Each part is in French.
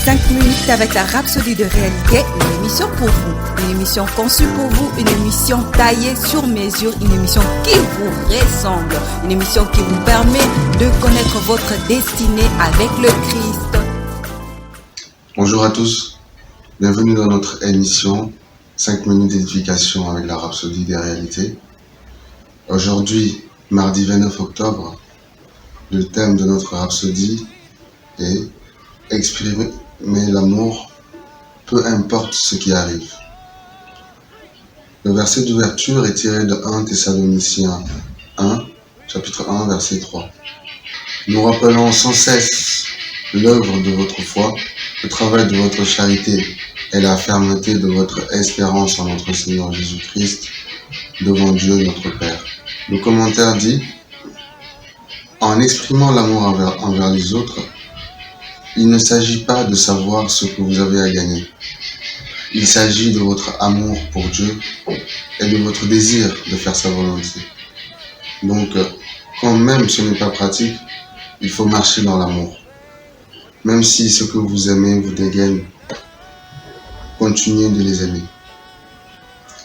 5 minutes avec la Rhapsodie de réalité, une émission pour vous, une émission conçue pour vous, une émission taillée sur mesure, une émission qui vous ressemble, une émission qui vous permet de connaître votre destinée avec le Christ. Bonjour à tous, bienvenue dans notre émission 5 minutes d'édification avec la Rhapsodie des réalités. Aujourd'hui, mardi 29 octobre, le thème de notre Rhapsodie est exprimer l'amour, peu importe ce qui arrive. Le verset d'ouverture est tiré de 1 Thessaloniciens 1, chapitre 1, verset 3. Nous rappelons sans cesse l'œuvre de votre foi, le travail de votre charité et la fermeté de votre espérance en notre Seigneur Jésus-Christ devant Dieu notre Père. Le commentaire dit: en exprimant l'amour envers les autres, il ne s'agit pas de savoir ce que vous avez à gagner. Il s'agit de votre amour pour Dieu et de votre désir de faire sa volonté. Donc, quand même ce n'est pas pratique, il faut marcher dans l'amour. Même si ce que vous aimez vous dégaine, continuez de les aimer.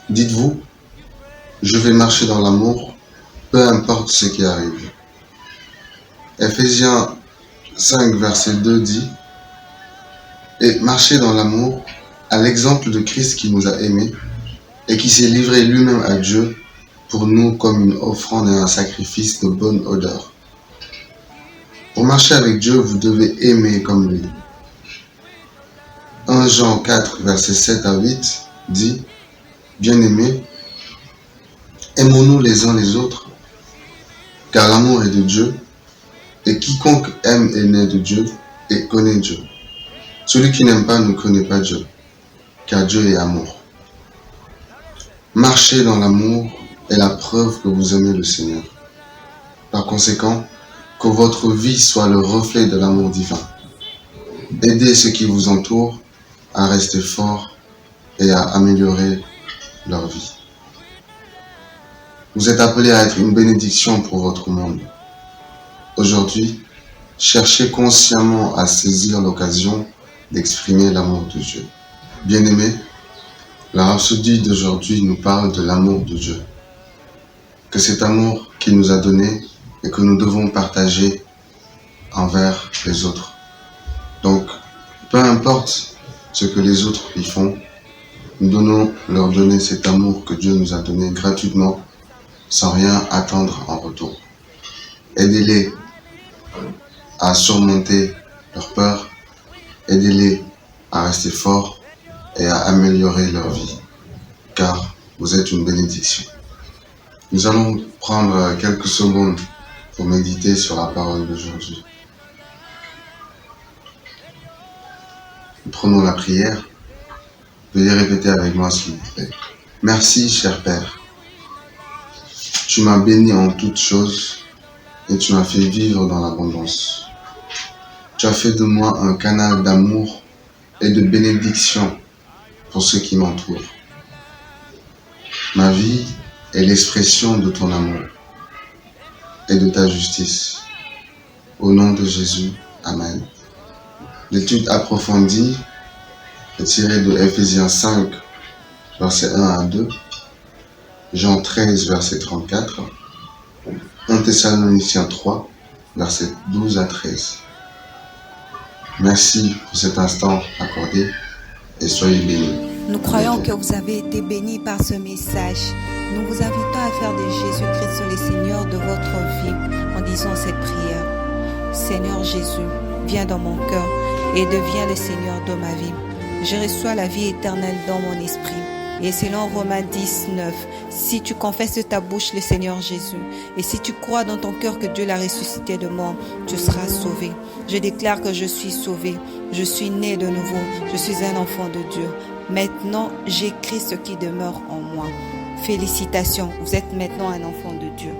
Dites-vous, je vais marcher dans l'amour, peu importe ce qui arrive. Ephésiens 5, verset 2 dit: et marchez dans l'amour, à l'exemple de Christ qui nous a aimés et qui s'est livré lui-même à Dieu pour nous comme une offrande et un sacrifice de bonne odeur. Pour marcher avec Dieu, vous devez aimer comme lui. 1 Jean 4, verset 7 à 8 dit: bien-aimés, aimons-nous les uns les autres, car l'amour est de Dieu, et quiconque aime est né de Dieu et connaît Dieu. Celui qui n'aime pas ne connaît pas Dieu, car Dieu est amour. Marcher dans l'amour est la preuve que vous aimez le Seigneur. Par conséquent, que votre vie soit le reflet de l'amour divin. Aidez ceux qui vous entourent à rester forts et à améliorer leur vie. Vous êtes appelés à être une bénédiction pour votre monde. Aujourd'hui, cherchez consciemment à saisir l'occasion d'exprimer l'amour de Dieu. Bien-aimés, la Rhapsodie d'aujourd'hui nous parle de l'amour de Dieu. Que cet amour qu'il nous a donné et que nous devons partager envers les autres. Donc, peu importe ce que les autres y font, nous devons leur donner cet amour que Dieu nous a donné gratuitement, sans rien attendre en retour. Aidez-les à surmonter leur peur, aidez-les à rester forts et à améliorer leur vie, car vous êtes une bénédiction. Nous allons prendre quelques secondes pour méditer sur la parole d'aujourd'hui. Prenons la prière. Veuillez répéter avec moi s'il vous plaît. Merci, cher Père. Tu m'as béni en toutes choses et tu m'as fait vivre dans l'abondance. Tu as fait de moi un canal d'amour et de bénédiction pour ceux qui m'entourent. Ma vie est l'expression de ton amour et de ta justice. Au nom de Jésus, Amen. L'étude approfondie est tirée de Ephésiens 5, versets 1 à 2, Jean 13, verset 34, 1 Thessaloniciens 3, versets 12 à 13. Merci pour cet instant accordé et soyez bénis. Nous croyons que vous avez été bénis par ce message. Nous vous invitons à faire de Jésus-Christ le Seigneur de votre vie en disant cette prière. Seigneur Jésus, viens dans mon cœur et deviens le Seigneur de ma vie. Je reçois la vie éternelle dans mon esprit. Et selon Romains 10, 9, si tu confesses de ta bouche le Seigneur Jésus, et si tu crois dans ton cœur que Dieu l'a ressuscité de mort, tu seras sauvé. Je déclare que je suis sauvé, je suis né de nouveau, je suis un enfant de Dieu. Maintenant, j'écris ce qui demeure en moi. Félicitations, vous êtes maintenant un enfant de Dieu.